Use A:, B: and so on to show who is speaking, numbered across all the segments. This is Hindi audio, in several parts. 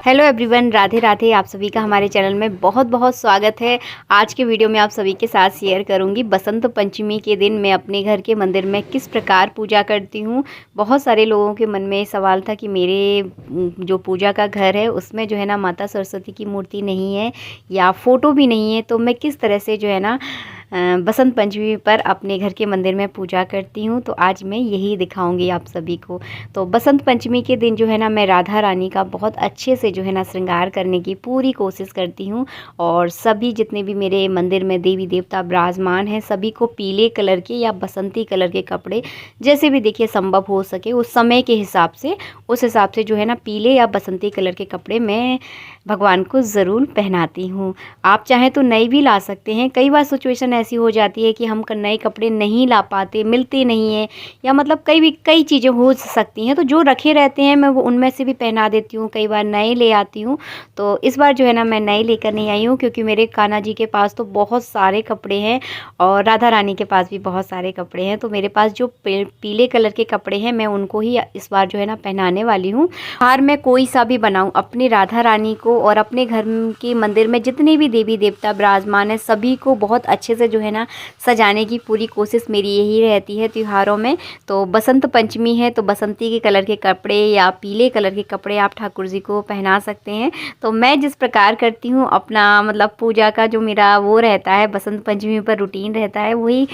A: Hello everyone, Radhe Radhe. आप सभी का हमारे चैनल में बहुत बहुत स्वागत है। आज के वीडियो में आप सभी के साथ शेयर करूंगी बसंत पंचमी के दिन मैं अपने घर के मंदिर में किस प्रकार पूजा करती हूं। बहुत सारे लोगों के मन में सवाल था कि मेरे जो पूजा का घर है उसमें जो है ना माता सरस्वती की मूर्ति नहीं है या फ़ोटो भी नहीं है, तो मैं किस तरह से जो है ना बसंत पंचमी पर अपने घर के मंदिर में पूजा करती हूँ। तो आज मैं यही दिखाऊंगी आप सभी को। तो बसंत पंचमी के दिन जो है ना मैं राधा रानी का बहुत अच्छे से जो है ना श्रृंगार करने की पूरी कोशिश करती हूँ। और सभी जितने भी मेरे मंदिर में देवी देवता विराजमान हैं सभी को पीले कलर के या बसंती कलर के कपड़े, जैसे भी देखिए संभव हो सके उस समय के हिसाब से, उस हिसाब से जो है ना पीले या बसंती कलर के कपड़े मैं भगवान को ज़रूर पहनाती हूँ। आप चाहें तो नए भी ला सकते हैं। कई बार सिचुएशन ऐसी हो जाती है कि हम नए कपड़े नहीं ला पाते, मिलते नहीं हैं, या मतलब कई चीज़ें हो सकती हैं, तो जो रखे रहते हैं मैं वो उनमें से भी पहना देती हूँ। कई बार नए ले आती हूँ। तो इस बार जो है ना मैं नए लेकर नहीं आई हूँ क्योंकि मेरे कान्हा जी के पास तो बहुत सारे कपड़े हैं और राधा रानी के पास भी बहुत सारे कपड़े हैं। तो मेरे पास जो पीले कलर के कपड़े हैं मैं उनको ही इस बार जो है ना पहनाने वाली हूँ। हार मैं कोई सा भी बनाऊँ, अपनी राधा रानी को और अपने घर के मंदिर में जितने भी देवी देवता विराजमान है सभी को बहुत अच्छे से जो है ना सजाने की पूरी कोशिश मेरी यही रहती है त्योहारों में। तो बसंत पंचमी है तो बसंती के कलर के कपड़े या पीले कलर के कपड़े आप ठाकुर जी को पहना सकते हैं। तो मैं जिस प्रकार करती हूँ अपना मतलब पूजा का जो मेरा वो रहता है बसंत पंचमी पर रूटीन रहता है, वही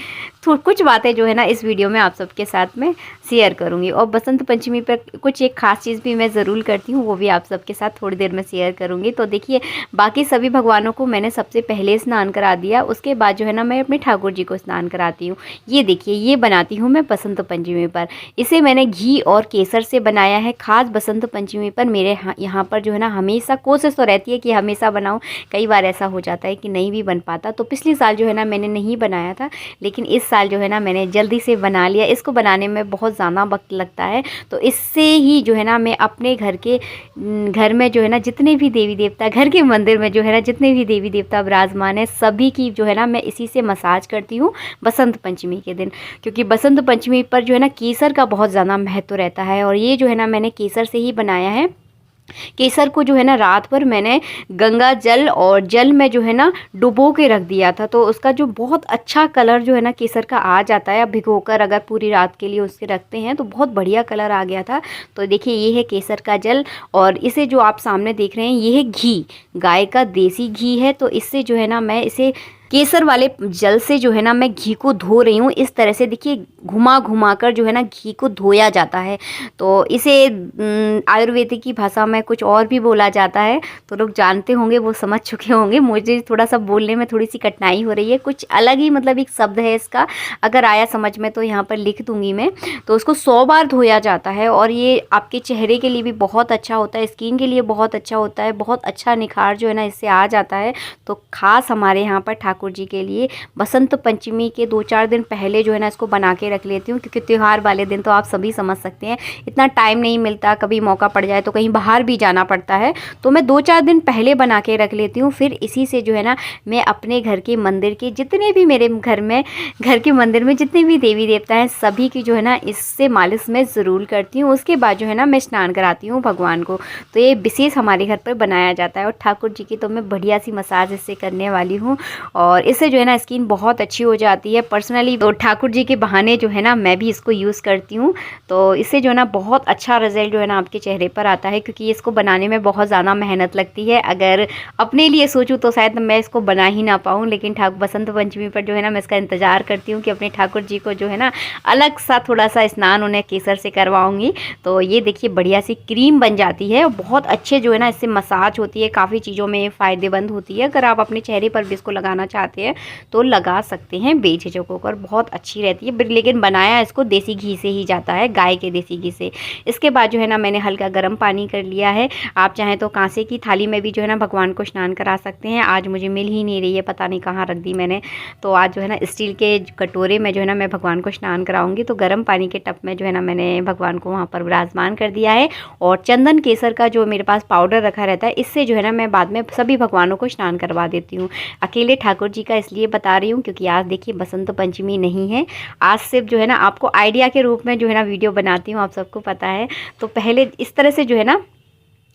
A: कुछ बातें जो है ना इस वीडियो में आप सबके साथ में शेयर करूँगी। और बसंत पंचमी पर कुछ एक ख़ास चीज़ भी मैं ज़रूर करती हूँ, वो भी आप सबके साथ थोड़ी देर में शेयर करूँगी। तो देखिए, बाकी सभी भगवानों को मैंने सबसे पहले स्नान करा दिया, उसके बाद जो है ना मैं अपने ठाकुर जी को स्नान कराती हूँ। ये देखिए, ये बनाती हूँ मैं बसंत पंचमी पर। इसे मैंने घी और केसर से बनाया है खास बसंत पंचमी पर। मेरे यहाँ पर जो है ना हमेशा कोशिश तो रहती है कि हमेशा बनाऊँ, कई बार ऐसा हो जाता है कि नहीं भी बन पाता। तो पिछले साल जो है ना मैंने नहीं बनाया था, लेकिन इस साल जो है ना मैंने जल्दी से बना लिया। इसको बनाने में बहुत ज़्यादा वक्त लगता है, तो इससे ही जो है ना मैं अपने घर में जो है ना जितने भी देवी देवता, घर के मंदिर में जो है ना जितने भी देवी देवता विराजमान है सभी की जो है ना मैं इसी से मसाज करती हूँ बसंत पंचमी के दिन। क्योंकि बसंत पंचमी पर जो है ना केसर का बहुत ज़्यादा महत्व रहता है और ये जो है ना मैंने केसर से ही बनाया है। केसर को जो है ना रात भर मैंने गंगा जल और जल में जो है ना डुबो के रख दिया था, तो उसका जो बहुत अच्छा कलर जो है ना केसर का आ जाता है। अब भिगोकर अगर पूरी रात के लिए उसके रखते हैं तो बहुत बढ़िया कलर आ गया था। तो देखिए, ये है केसर का जल और इसे जो आप सामने देख रहे हैं ये है घी, गाय का देसी घी है। तो इससे जो है ना मैं इसे केसर वाले जल से जो है ना मैं घी को धो रही हूँ। इस तरह से देखिए घुमा घुमा कर जो है ना घी को धोया जाता है। तो इसे आयुर्वेदिक की भाषा में कुछ और भी बोला जाता है, तो लोग जानते होंगे, वो समझ चुके होंगे। मुझे थोड़ा सा बोलने में थोड़ी सी कठिनाई हो रही है, कुछ अलग ही मतलब एक शब्द है इसका, अगर आया समझ में तो यहाँ पर लिख दूंगी मैं। तो उसको 100 बार धोया जाता है और ये आपके चेहरे के लिए भी बहुत अच्छा होता है, स्किन के लिए बहुत अच्छा होता है, बहुत अच्छा निखार जो है ना इससे आ जाता है। तो खास हमारे यहाँ पर ठाकुर जी के लिए बसंत पंचमी के 2-4 दिन पहले जो है ना इसको बना के रख लेती हूँ, क्योंकि त्यौहार वाले दिन तो आप सभी समझ सकते हैं इतना टाइम नहीं मिलता, कभी मौका पड़ जाए तो कहीं बाहर भी जाना पड़ता है। तो मैं 2-4 दिन पहले बना के रख लेती हूँ। फिर इसी से जो है ना मैं अपने घर के मंदिर के जितने भी मेरे घर के मंदिर में जितने भी देवी देवता हैं सभी की जो है ना इससे मालिश मैं ज़रूर करती हूँ। उसके बाद जो है ना मैं स्नान कराती हूँ भगवान को। तो ये विशेष हमारे घर पर बनाया जाता है और ठाकुर जी की तो मैं बढ़िया सी मसाज इससे करने वाली हूँ और इससे जो है ना स्किन बहुत अच्छी हो जाती है। पर्सनली तो ठाकुर जी के बहाने जो है ना मैं भी इसको यूज़ करती हूँ। तो इससे जो है ना बहुत अच्छा रिजल्ट जो है ना आपके चेहरे पर आता है, क्योंकि इसको बनाने में बहुत ज़्यादा मेहनत लगती है। अगर अपने लिए सोचूं तो शायद मैं इसको बना ही ना पाऊँ, लेकिन बसंत पंचमी पर जो है ना मैं इसका इंतज़ार करती हूँ कि अपने ठाकुर जी को जो है ना अलग सा थोड़ा सा स्नान उन्हें केसर से करवाऊँगी। तो ये देखिए बढ़िया सी क्रीम बन जाती है और बहुत अच्छे जो है ना इससे मसाज होती है, काफ़ी चीज़ों में फ़ायदेमंद होती है। अगर आप अपने चेहरे पर भी इसको लगाना चाहते हैं तो लगा सकते हैं बेझिझक होकर, बहुत अच्छी रहती है। लेकिन बनाया इसको देसी घी से ही जाता है, गाय के देसी घी से। इसके बाद जो है ना मैंने हल्का गर्म पानी कर लिया है। आप चाहें तो कांसे की थाली में भी जो है ना भगवान को स्नान करा सकते हैं। आज मुझे मिल ही नहीं रही है, पता नहीं कहाँ रख दी मैंने। तो आज जो है ना स्टील के कटोरे में जो है ना मैं भगवान को स्नान कराऊंगी। तो गर्म पानी के टब में जो है ना मैंने भगवान को वहाँ पर विराजमान कर दिया है और चंदन केसर का जो मेरे पास पाउडर रखा रहता है इससे जो है ना मैं बाद में सभी भगवानों को स्नान करवा देती हूँ। अकेले ठाकुर जी का इसलिए बता रही हूँ क्योंकि आज देखिए बसंत पंचमी नहीं है, आज सिर्फ जो है ना आपको आइडिया के रूप में जो है ना वीडियो बनाती हूँ, आप सबको पता है। तो पहले इस तरह से जो है ना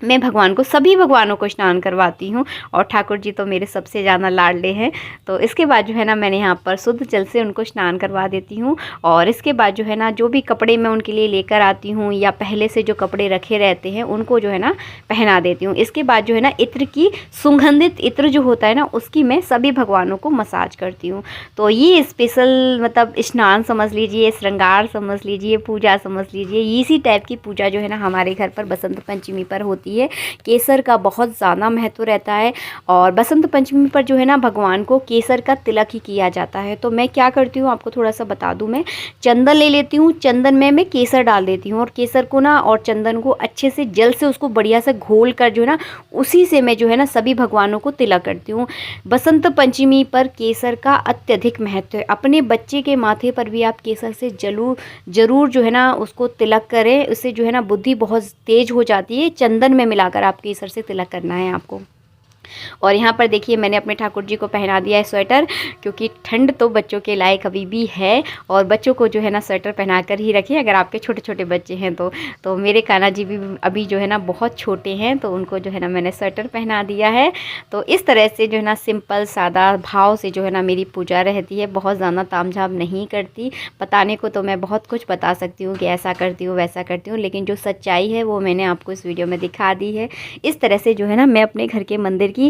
A: मैं भगवान को, सभी भगवानों को स्नान करवाती हूँ और ठाकुर जी तो मेरे सबसे ज़्यादा लाडले हैं। तो इसके बाद जो है ना मैंने यहाँ पर शुद्ध जल से उनको स्नान करवा देती हूँ। और इसके बाद जो है ना जो भी कपड़े मैं उनके लिए लेकर आती हूँ या पहले से जो कपड़े रखे रहते हैं उनको जो है ना पहना देती हूँ। इसके बाद जो है ना इत्र की, सुगंधित इत्र जो होता है ना उसकी मैं सभी भगवानों को मसाज करती हूँ। तो ये स्पेशल मतलब स्नान समझ लीजिए, श्रृंगार समझ लीजिए, पूजा समझ लीजिए, इसी टाइप की पूजा जो है ना हमारे घर पर बसंत पंचमी पर होती है। केसर का बहुत ज़्यादा महत्व रहता है और बसंत पंचमी पर जो है ना भगवान को केसर का तिलक ही किया जाता है। तो मैं क्या करती हूँ आपको थोड़ा सा बता दूँ, मैं चंदन ले लेती हूँ, चंदन में मैं केसर डाल देती हूँ और केसर को ना और चंदन को अच्छे से जल से उसको बढ़िया से घोल कर जो है ना उसी से मैं जो है ना सभी भगवानों को तिलक करती हूँ। बसंत पंचमी पर केसर का अत्यधिक महत्व है। अपने बच्चे के माथे पर भी आप केसर से ज़रूर जो है ना उसको तिलक करें, उससे जो है ना बुद्धि बहुत तेज हो जाती है। चंदन में मिलाकर आप केसर से तिलक करना है आपको। और यहाँ पर देखिए मैंने अपने ठाकुर जी को पहना दिया है स्वेटर, क्योंकि ठंड तो बच्चों के लायक अभी भी है और बच्चों को जो है ना स्वेटर पहना कर ही रखिए अगर आपके छोटे छोटे बच्चे हैं तो मेरे कान्हा जी भी अभी जो है ना बहुत छोटे हैं तो उनको जो है ना मैंने स्वेटर पहना दिया है। तो इस तरह से जो है ना सिंपल सादा भाव से जो है ना मेरी पूजा रहती है, बहुत ज़्यादा तामझाम नहीं करती। बताने को तो मैं बहुत कुछ बता सकती हूँ कि ऐसा करती हूँ वैसा करती हूँ, लेकिन जो सच्चाई है वो मैंने आपको इस वीडियो में दिखा दी है। इस तरह से जो है ना मैं अपने घर के मंदिर की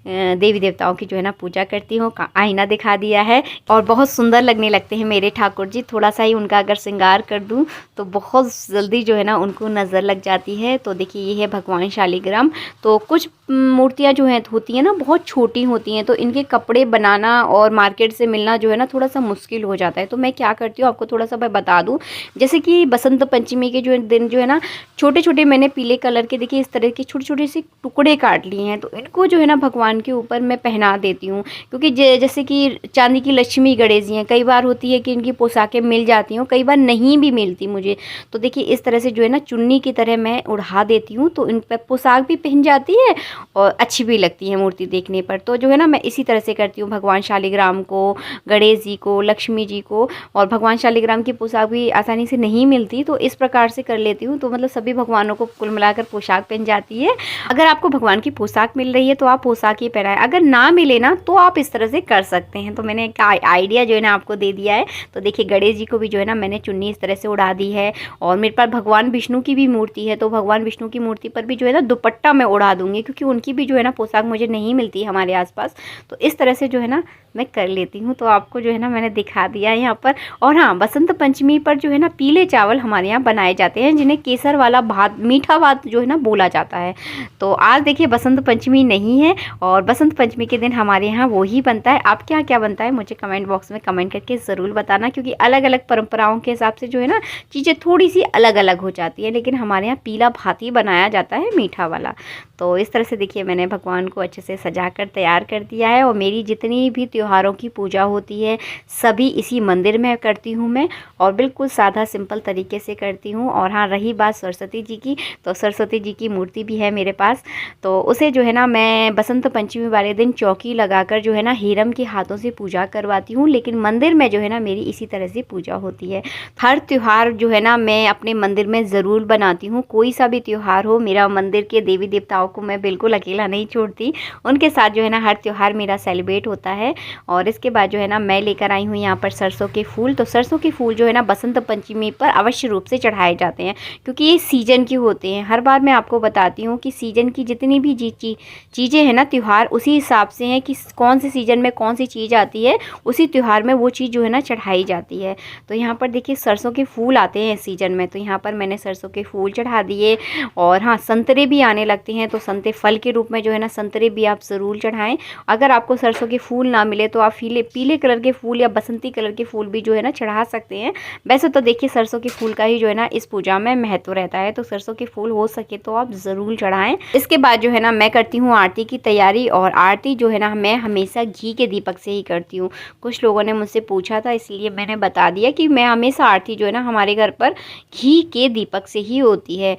A: देवी देवताओं की जो है ना पूजा करती हूँ। आईना दिखा दिया है और बहुत सुंदर लगने लगते हैं मेरे ठाकुर जी। थोड़ा सा ही उनका अगर श्रृंगार कर दूँ तो बहुत जल्दी जो है ना उनको नज़र लग जाती है। तो देखिए ये है भगवान शालिग्राम। तो कुछ मूर्तियाँ जो हैं होती हैं ना बहुत छोटी होती हैं, तो इनके कपड़े बनाना और मार्केट से मिलना जो है ना थोड़ा सा मुश्किल हो जाता है। तो मैं क्या करती हूँ आपको थोड़ा सा मैं बता दूँ, जैसे कि बसंत पंचमी के जो दिन जो है ना छोटे छोटे मैंने पीले कलर के देखिए इस तरह के छोटे छोटे से टुकड़े काट लिए हैं, तो इनको जो है ना भगवान के ऊपर मैं पहना देती हूँ। क्योंकि जैसे कि चांदी की लक्ष्मी गणेश जी हैं, कई बार होती है कि इनकी पोशाकें मिल जाती हूँ, कई बार नहीं भी मिलती मुझे। तो देखिए इस तरह से जो है ना चुन्नी की तरह मैं उड़ा देती हूँ, तो इन पर पोशाक भी पहन जाती है और अच्छी भी लगती है मूर्ति देखने पर। तो जो है ना मैं इसी तरह से करती हूँ भगवान शालिग्राम को, गणेश जी को, लक्ष्मी जी को। और भगवान शालिग्राम की पोशाक भी आसानी से नहीं मिलती तो इस प्रकार से कर लेती हूँ। तो मतलब सभी भगवानों को कुल मिलाकर पोशाक पहन जाती है। अगर आपको भगवान की पोशाक मिल रही है तो आप पोशाक ही पहनाएं, अगर ना मिले ना तो आप इस तरह से कर सकते हैं। तो मैंने एक आइडिया जो है ना आपको दे दिया है। तो देखिए गणेश जी को भी जो है ना मैंने चुन्नी इस तरह से उड़ा दी है। और मेरे पास भगवान विष्णु की भी मूर्ति है, तो भगवान विष्णु की मूर्ति पर भी जो है ना दुपट्टा मैं उड़ा दूंगी, क्योंकि उनकी भी जो है ना पोशाक मुझे नहीं मिलती है हमारे आसपास। तो इस तरह से जो है ना मैं कर लेती हूँ। तो आपको जो है ना मैंने दिखा दिया है यहाँ पर। और हाँ, बसंत पंचमी पर जो है ना पीले चावल हमारे यहाँ बनाए जाते हैं, जिन्हें केसर वाला भात, मीठा भात जो है ना बोला जाता है। तो आज देखिए बसंत पंचमी नहीं है और बसंत पंचमी के दिन हमारे यहाँ वो ही बनता है। आपके यहाँ क्या बनता है मुझे कमेंट बॉक्स में कमेंट करके ज़रूर बताना, क्योंकि अलग अलग परंपराओं के हिसाब से जो है ना चीज़ें थोड़ी सी अलग अलग हो जाती है, लेकिन हमारे यहाँ पीला भात ही बनाया जाता है, मीठा वाला। तो इस तरह से देखिए मैंने भगवान को अच्छे से सजा कर तैयार कर दिया है। और मेरी जितनी भी त्योहारों की पूजा होती है सभी इसी मंदिर में करती हूँ मैं, और बिल्कुल सादा सिंपल तरीके से करती हूँ। और हाँ, रही बात सरस्वती जी की, तो सरस्वती जी की मूर्ति भी है मेरे पास। तो उसे जो है ना मैं बसंत पंचमी वाले दिन चौकी लगाकर जो है ना हीरम के हाथों से पूजा करवाती हूँ, लेकिन मंदिर में जो है ना मेरी इसी तरह से पूजा होती है। हर त्यौहार जो है ना मैं अपने मंदिर में ज़रूर बनाती हूँ। कोई सा भी त्यौहार हो, मेरा मंदिर के देवी देवताओं को मैं बिल्कुल अकेला नहीं छोड़ती, उनके साथ जो है ना हर त्यौहार मेरा सेलिब्रेट होता है। और इसके बाद जो है ना मैं लेकर आई हूँ यहाँ पर सरसों के फूल। तो सरसों के फूल जो है ना बसंत पंचमी पर अवश्य रूप से चढ़ाए जाते हैं, क्योंकि ये सीजन के होते हैं। हर बार मैं आपको बताती हूँ कि सीजन की जितनी भी चीज़ें हैं ना, त्यौहार उसी हिसाब से हैं कि कौन से सीजन में कौन सी चीज़ आती है, उसी त्यौहार में वो चीज़ जो है ना चढ़ाई जाती है। तो यहाँ पर देखिए सरसों के फूल आते हैं सीजन में, तो यहाँ पर मैंने सरसों के फूल चढ़ा दिए। और हाँ, संतरे भी आने लगते हैं, तो संतरे फल के रूप में जो है ना संतरे भी आप ज़रूर चढ़ाएं। अगर आपको सरसों के फूल ना मिले तो आप पीले कलर के फूल या बसंती कलर के फूल भी जो है ना चढ़ा सकते हैं। वैसे तो देखिए सरसों के फूल का ही जो है ना इस पूजा में महत्व रहता है, तो सरसों के फूल हो सके तो आप ज़रूर चढ़ाएं। इसके बाद जो है ना मैं करती हूँ आरती की तैयारी। और आरती जो है ना मैं हमेशा घी के दीपक से ही करती हूँ। कुछ लोगों ने मुझसे पूछा था, इसलिए मैंने बता दिया कि मैं हमेशा आरती जो है ना हमारे घर पर घी के दीपक से ही होती है।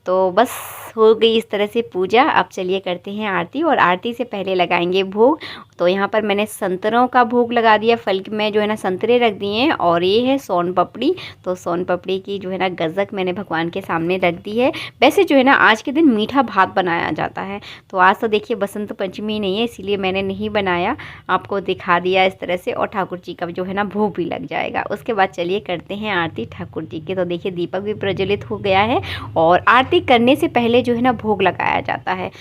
A: तो बस हो गई इस तरह से पूजा। अब चलिए करते हैं आरती, और आरती से पहले लगाएंगे भोग। तो यहाँ पर मैंने संतरों का भोग लगा दिया, फल में जो है ना संतरे रख दिए हैं, और ये है सोन पापड़ी। तो सोन पापड़ी की जो है ना गज्जक मैंने भगवान के सामने रख दी है। वैसे जो है ना आज के दिन मीठा भात बनाया जाता है, तो आज तो देखिए बसंत पंचमी नहीं है, इसीलिए मैंने नहीं बनाया, आपको दिखा दिया इस तरह से। और ठाकुर जी का जो है ना भोग भी लग जाएगा। उसके बाद चलिए करते हैं आरती ठाकुर जी की। तो देखिए दीपक भी प्रज्वलित हो गया है, और आरती करने से पहले जो है ना भोग लगाया जाता है।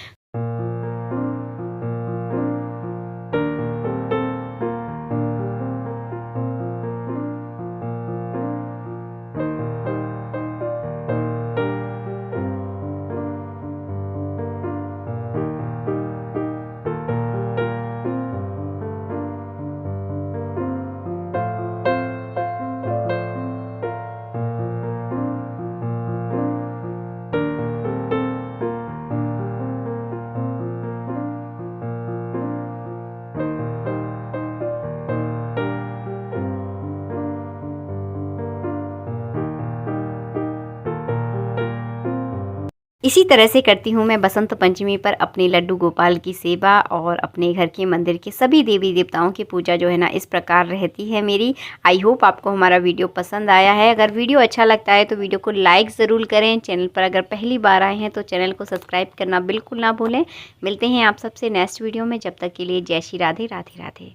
A: इसी तरह से करती हूँ मैं बसंत पंचमी पर अपने लड्डू गोपाल की सेवा, और अपने घर के मंदिर के सभी देवी देवताओं की पूजा जो है ना इस प्रकार रहती है मेरी। आई होप आपको हमारा वीडियो पसंद आया है। अगर वीडियो अच्छा लगता है तो वीडियो को लाइक ज़रूर करें। चैनल पर अगर पहली बार आए हैं तो चैनल को सब्सक्राइब करना बिल्कुल ना भूलें। मिलते हैं आप सबसे नेक्स्ट वीडियो में, जब तक के लिए जय श्री राधे राधे राधे।